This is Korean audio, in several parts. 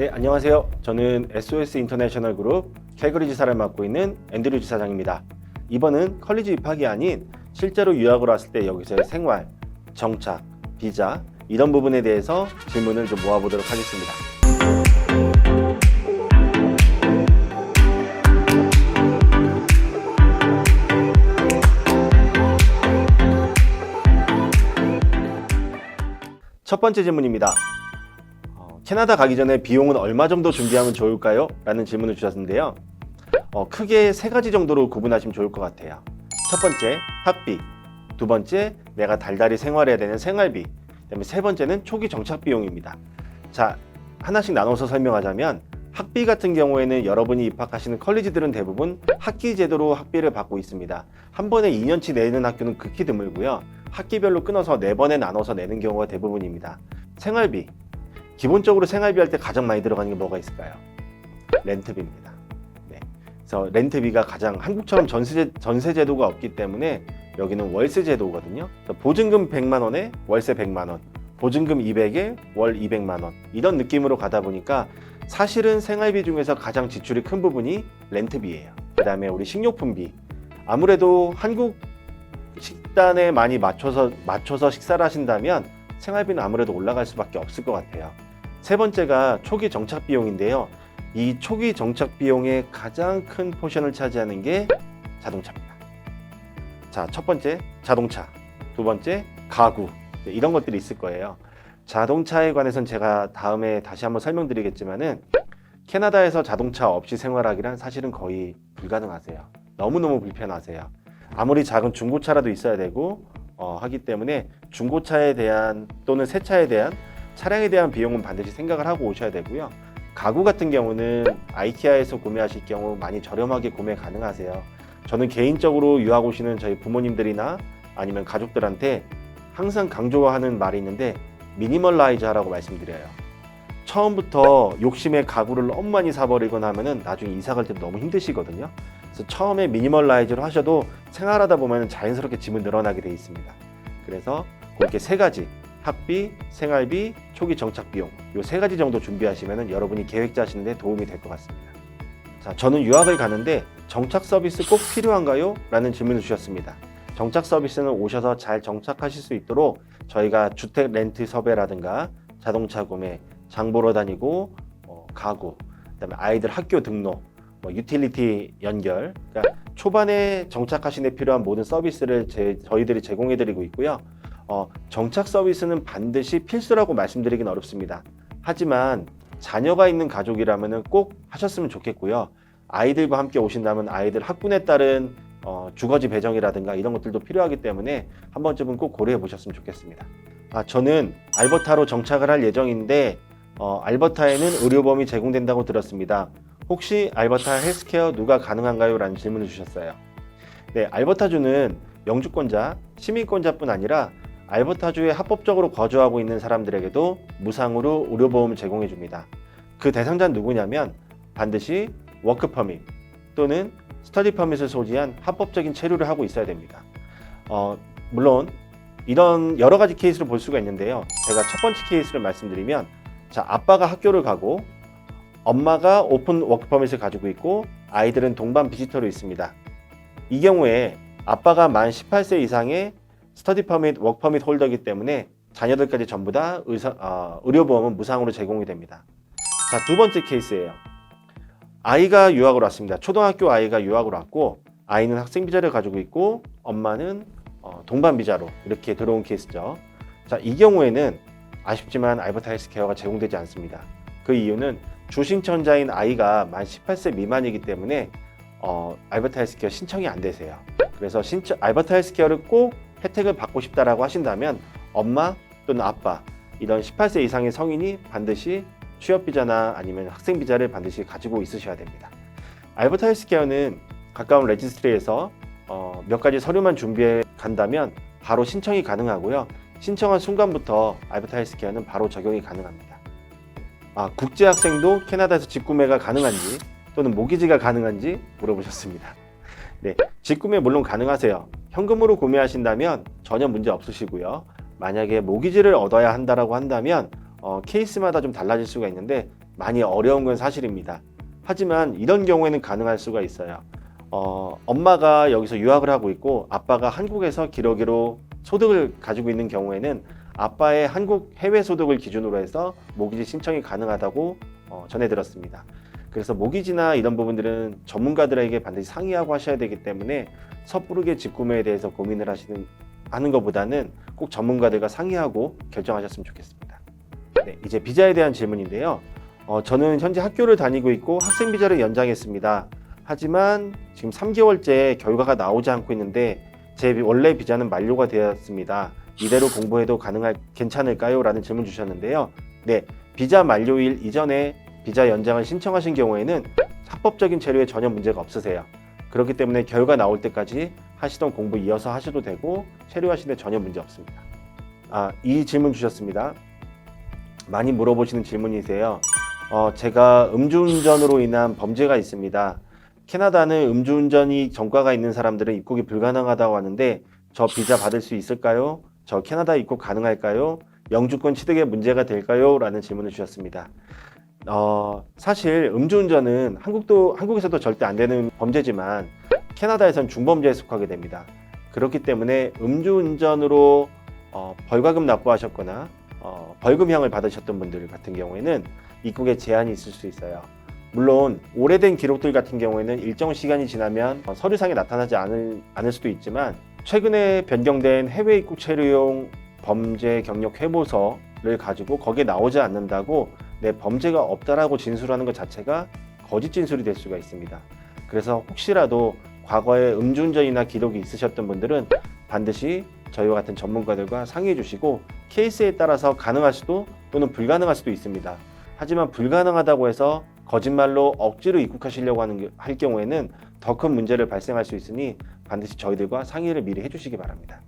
네, 안녕하세요. 저는 SOS 인터내셔널 그룹 캘거리 지사를 맡고 있는 앤드류 지사장입니다. 이번은 컬리지 입학이 아닌 실제로 유학을 왔을 때 여기서의 생활, 정착, 비자 이런 부분에 대해서 질문을 좀 모아보도록 하겠습니다. 첫 번째 질문입니다. 캐나다 가기 전에 비용은 얼마 정도 준비하면 좋을까요? 라는 질문을 주셨는데요. 크게 세 가지 정도로 구분하시면 좋을 것 같아요. 첫 번째, 학비. 두 번째, 내가 달달이 생활해야 되는 생활비. 그다음에 세 번째는 초기 정착 비용입니다. 자, 하나씩 나눠서 설명하자면 학비 같은 경우에는 여러분이 입학하시는 컬리지들은 대부분 학기 제도로 학비를 받고 있습니다. 한 번에 2년치 내는 학교는 극히 드물고요. 학기별로 끊어서 4번에 나눠서 내는 경우가 대부분입니다. 생활비. 기본적으로 생활비 할 때 가장 많이 들어가는 게 뭐가 있을까요? 렌트비입니다. 네. 그래서 렌트비가 가장 한국처럼 전세 제도가 없기 때문에 여기는 월세 제도거든요. 보증금 100만 원에 월세 100만 원, 보증금 200에 월 200만 원 이런 느낌으로 가다 보니까 사실은 생활비 중에서 가장 지출이 큰 부분이 렌트비예요. 그 다음에 우리 식료품비. 아무래도 한국 식단에 많이 맞춰서 식사를 하신다면 생활비는 아무래도 올라갈 수밖에 없을 것 같아요. 세 번째가 초기 정착 비용인데요. 이 초기 정착 비용의 가장 큰 포션을 차지하는 게 자동차입니다. 자, 첫 번째 자동차, 두 번째 가구, 이런 것들이 있을 거예요. 자동차에 관해서는 제가 다음에 다시 한번 설명드리겠지만은 캐나다에서 자동차 없이 생활하기란 사실은 거의 불가능하세요. 너무너무 불편하세요. 아무리 작은 중고차라도 있어야 되고 하기 때문에 중고차에 대한 또는 새 차에 대한 차량에 대한 비용은 반드시 생각을 하고 오셔야 되고요. 가구 같은 경우는 아이키아에서 구매하실 경우 많이 저렴하게 구매 가능하세요. 저는 개인적으로 유학 오시는 저희 부모님들이나 아니면 가족들한테 항상 강조하는 말이 있는데 미니멀라이즈하라고 말씀드려요. 처음부터 욕심에 가구를 너무 많이 사버리거나 하면은 나중에 이사 갈 때 너무 힘드시거든요. 그래서 처음에 미니멀라이즈를 하셔도 생활하다 보면 자연스럽게 짐은 늘어나게 되어 있습니다. 그래서 그렇게 세 가지, 학비, 생활비, 초기 정착 비용 이 세 가지 정도 준비하시면 여러분이 계획 짜시는 데 도움이 될 것 같습니다. 자, 저는 유학을 가는데 정착 서비스 꼭 필요한가요? 라는 질문을 주셨습니다. 정착 서비스는 오셔서 잘 정착하실 수 있도록 저희가 주택 렌트 섭외라든가 자동차 구매, 장 보러 다니고 가구, 그다음에 아이들 학교 등록, 유틸리티 연결, 그러니까 초반에 정착하시는 데 필요한 모든 서비스를 저희들이 제공해 드리고 있고요. 정착 서비스는 반드시 필수라고 말씀드리긴 어렵습니다. 하지만 자녀가 있는 가족이라면 꼭 하셨으면 좋겠고요. 아이들과 함께 오신다면 아이들 학군에 따른 주거지 배정이라든가 이런 것들도 필요하기 때문에 한 번쯤은 꼭 고려해 보셨으면 좋겠습니다. 저는 알버타로 정착을 할 예정인데 알버타에는 의료보험이 제공된다고 들었습니다. 혹시 알버타 헬스케어 누가 가능한가요? 라는 질문을 주셨어요. 네, 알버타주는 영주권자, 시민권자뿐 아니라 알버타주에 합법적으로 거주하고 있는 사람들에게도 무상으로 의료보험을 제공해 줍니다. 그 대상자는 누구냐면 반드시 워크 퍼밋 또는 스터디 퍼밋을 소지한 합법적인 체류를 하고 있어야 됩니다. 물론 이런 여러 가지 케이스를 볼 수가 있는데요. 제가 첫 번째 케이스를 말씀드리면 자, 아빠가 학교를 가고 엄마가 오픈 워크 퍼밋을 가지고 있고 아이들은 동반 비지터로 있습니다. 이 경우에 아빠가 만 18세 이상의 스터디 퍼밋, 워크 퍼밋 홀더이기 때문에 자녀들까지 전부 다 의료보험은 무상으로 제공이 됩니다. 자, 두 번째 케이스예요. 아이가 유학을 왔습니다. 초등학교 아이가 유학을 왔고 아이는 학생 비자를 가지고 있고 엄마는 동반 비자로 이렇게 들어온 케이스죠. 자, 이 경우에는 아쉽지만 알버타 헬스케어가 제공되지 않습니다. 그 이유는 주신천자인 아이가 만 18세 미만이기 때문에 알버타 헬스케어 신청이 안 되세요. 그래서 알버타 헬스케어를 꼭 혜택을 받고 싶다라고 하신다면 엄마 또는 아빠 이런 18세 이상의 성인이 반드시 취업비자나 아니면 학생비자를 반드시 가지고 있으셔야 됩니다. 알버타 헬스케어는 가까운 레지스트리에서 몇 가지 서류만 준비해 간다면 바로 신청이 가능하고요. 신청한 순간부터 알버타 헬스케어는 바로 적용이 가능합니다. 국제학생도 캐나다에서 직구매가 가능한지 또는 모기지가 가능한지 물어보셨습니다. 네, 직구매 물론 가능하세요. 현금으로 구매하신다면 전혀 문제 없으시고요. 만약에 모기지를 얻어야 한다라고 한다면 케이스마다 좀 달라질 수가 있는데 많이 어려운 건 사실입니다. 하지만 이런 경우에는 가능할 수가 있어요. 엄마가 여기서 유학을 하고 있고 아빠가 한국에서 기러기로 소득을 가지고 있는 경우에는 아빠의 한국 해외 소득을 기준으로 해서 모기지 신청이 가능하다고 전해 들었습니다. 그래서 모기지나 이런 부분들은 전문가들에게 반드시 상의하고 하셔야 되기 때문에 섣부르게 집 구매에 대해서 고민을 하는 것보다는 꼭 전문가들과 상의하고 결정하셨으면 좋겠습니다. 네, 이제 비자에 대한 질문인데요. 저는 현재 학교를 다니고 있고 학생 비자를 연장했습니다. 하지만 지금 3개월째 결과가 나오지 않고 있는데 제 원래 비자는 만료가 되었습니다. 이대로 공부해도 괜찮을까요? 라는 질문 주셨는데요. 네, 비자 만료일 이전에 비자 연장을 신청하신 경우에는 합법적인 체류에 전혀 문제가 없으세요. 그렇기 때문에 결과 나올 때까지 하시던 공부 이어서 하셔도 되고 체류하시는데 전혀 문제 없습니다. 이 질문 주셨습니다. 많이 물어보시는 질문이세요. 제가 음주운전으로 인한 범죄가 있습니다. 캐나다는 음주운전이 전과가 있는 사람들은 입국이 불가능하다고 하는데 저 비자 받을 수 있을까요? 저 캐나다 입국 가능할까요? 영주권 취득에 문제가 될까요? 라는 질문을 주셨습니다. 사실 음주운전은 한국에서도 절대 안 되는 범죄지만 캐나다에선 중범죄에 속하게 됩니다. 그렇기 때문에 음주운전으로 벌과금 납부하셨거나 벌금형을 받으셨던 분들 같은 경우에는 입국에 제한이 있을 수 있어요. 물론 오래된 기록들 같은 경우에는 일정 시간이 지나면 서류상에 나타나지 않을 수도 있지만 최근에 변경된 해외 입국 체류용 범죄 경력 회보서를 가지고 거기에 나오지 않는다고 내 범죄가 없다라고 진술하는 것 자체가 거짓 진술이 될 수가 있습니다. 그래서 혹시라도 과거에 음주운전이나 기록이 있으셨던 분들은 반드시 저희와 같은 전문가들과 상의해 주시고 케이스에 따라서 가능할 수도 또는 불가능할 수도 있습니다. 하지만 불가능하다고 해서 거짓말로 억지로 입국하시려고 할 경우에는 더 큰 문제를 발생할 수 있으니 반드시 저희들과 상의를 미리 해주시기 바랍니다.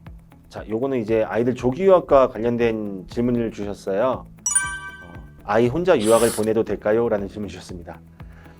자, 요거는 이제 아이들 조기 유학과 관련된 질문을 주셨어요. 아이 혼자 유학을 보내도 될까요? 라는 질문 주셨습니다.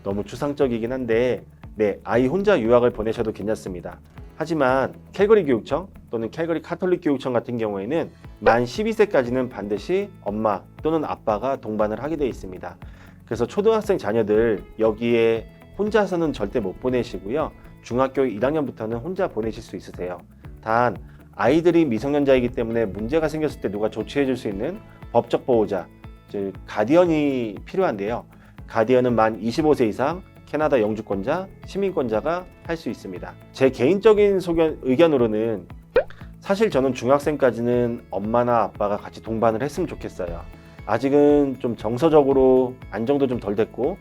너무 추상적이긴 한데 네, 아이 혼자 유학을 보내셔도 괜찮습니다. 하지만 캘거리 교육청 또는 캘거리 카톨릭 교육청 같은 경우에는 만 12세까지는 반드시 엄마 또는 아빠가 동반을 하게 되어 있습니다. 그래서 초등학생 자녀들 여기에 혼자서는 절대 못 보내시고요. 중학교 1학년부터는 혼자 보내실 수 있으세요. 단 아이들이 미성년자이기 때문에 문제가 생겼을 때 누가 조치해 줄 수 있는 법적 보호자, 즉 가디언이 필요한데요. 가디언은 만 25세 이상 캐나다 영주권자, 시민권자가 할 수 있습니다. 제 개인적인 의견으로는 사실 저는 중학생까지는 엄마나 아빠가 같이 동반을 했으면 좋겠어요. 아직은 좀 정서적으로 안정도 좀 덜 됐고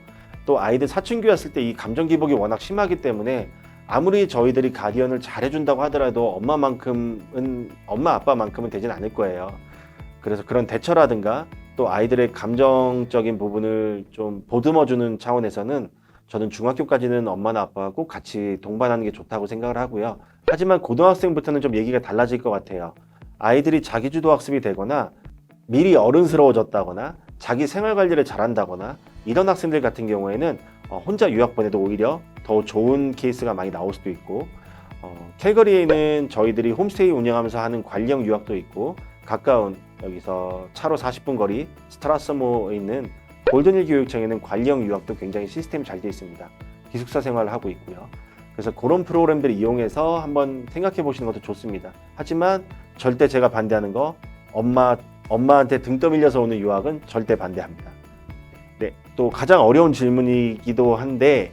또 아이들 사춘기 왔을 때 이 감정 기복이 워낙 심하기 때문에 아무리 저희들이 가디언을 잘해준다고 하더라도 엄마 아빠만큼은 되진 않을 거예요. 그래서 그런 대처라든가 또 아이들의 감정적인 부분을 좀 보듬어주는 차원에서는 저는 중학교까지는 엄마나 아빠가 꼭 같이 동반하는 게 좋다고 생각을 하고요. 하지만 고등학생부터는 좀 얘기가 달라질 것 같아요. 아이들이 자기주도 학습이 되거나 미리 어른스러워졌다거나 자기 생활 관리를 잘한다거나 이런 학생들 같은 경우에는 혼자 유학 보내도 오히려 더 좋은 케이스가 많이 나올 수도 있고 캘거리에는 저희들이 홈스테이 운영하면서 하는 관리형 유학도 있고 가까운 여기서 차로 40분 거리 스트라스모에 있는 골든힐 교육청에는 관리형 유학도 굉장히 시스템이 잘 되어 있습니다. 기숙사 생활을 하고 있고요. 그래서 그런 프로그램들을 이용해서 한번 생각해 보시는 것도 좋습니다. 하지만 절대 제가 반대하는 거 엄마한테 등 떠밀려서 오는 유학은 절대 반대합니다. 네, 또 가장 어려운 질문이기도 한데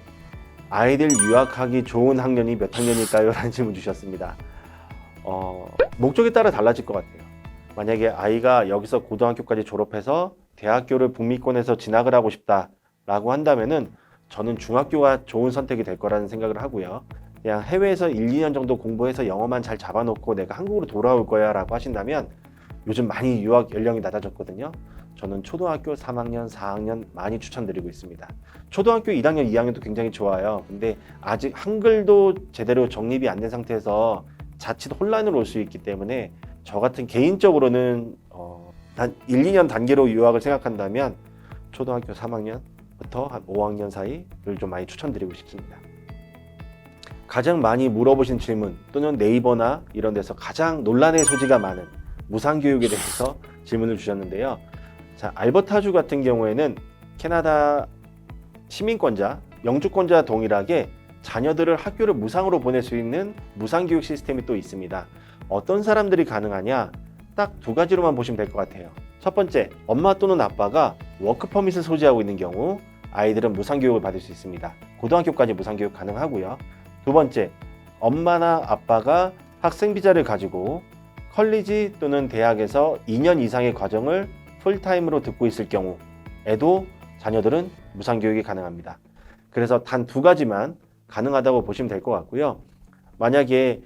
아이들 유학하기 좋은 학년이 몇 학년일까요? 라는 질문 주셨습니다. 목적에 따라 달라질 것 같아요. 만약에 아이가 여기서 고등학교까지 졸업해서 대학교를 북미권에서 진학을 하고 싶다라고 한다면은 저는 중학교가 좋은 선택이 될 거라는 생각을 하고요. 그냥 해외에서 1, 2년 정도 공부해서 영어만 잘 잡아놓고 내가 한국으로 돌아올 거야 라고 하신다면 요즘 많이 유학 연령이 낮아졌거든요. 저는 초등학교 3학년, 4학년 많이 추천드리고 있습니다. 초등학교 1학년, 2학년도 굉장히 좋아요. 근데 아직 한글도 제대로 정립이 안 된 상태에서 자칫 혼란으로 올 수 있기 때문에 저 같은 개인적으로는 한 1, 2년 단계로 유학을 생각한다면 초등학교 3학년부터 한 5학년 사이를 좀 많이 추천드리고 싶습니다. 가장 많이 물어보신 질문 또는 네이버나 이런 데서 가장 논란의 소지가 많은 무상교육에 대해서 질문을 주셨는데요. 자, 알버타주 같은 경우에는 캐나다 시민권자, 영주권자 동일하게 자녀들을 학교를 무상으로 보낼 수 있는 무상교육 시스템이 또 있습니다. 어떤 사람들이 가능하냐? 딱 두 가지로만 보시면 될 것 같아요. 첫 번째, 엄마 또는 아빠가 워크퍼밋을 소지하고 있는 경우 아이들은 무상교육을 받을 수 있습니다. 고등학교까지 무상교육 가능하고요. 두 번째, 엄마나 아빠가 학생비자를 가지고 컬리지 또는 대학에서 2년 이상의 과정을 풀타임으로 듣고 있을 경우에도 자녀들은 무상교육이 가능합니다. 그래서 단 두 가지만 가능하다고 보시면 될 것 같고요. 만약에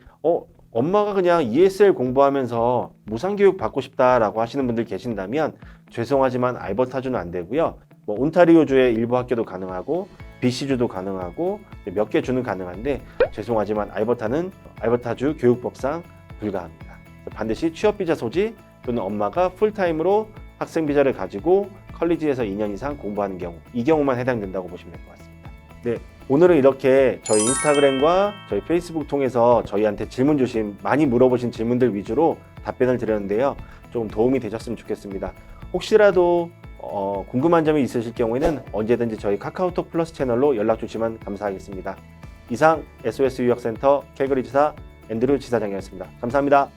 엄마가 그냥 ESL 공부하면서 무상교육 받고 싶다라고 하시는 분들 계신다면 죄송하지만 알버타주는 안 되고요. 온타리오주의 일부 학교도 가능하고 BC주도 가능하고 몇 개 주는 가능한데 죄송하지만 알버타주 교육법상 불가합니다. 반드시 취업비자 소지 또는 엄마가 풀타임으로 학생비자를 가지고 컬리지에서 2년 이상 공부하는 경우, 이 경우만 해당된다고 보시면 될 것 같습니다. 네, 오늘은 이렇게 저희 인스타그램과 저희 페이스북 통해서 저희한테 질문 주신, 많이 물어보신 질문들 위주로 답변을 드렸는데요. 조금 도움이 되셨으면 좋겠습니다. 혹시라도 궁금한 점이 있으실 경우에는 언제든지 저희 카카오톡 플러스 채널로 연락 주시면 감사하겠습니다. 이상 SOS 유학센터 캘거리 지사 앤드류 지사장이었습니다. 감사합니다.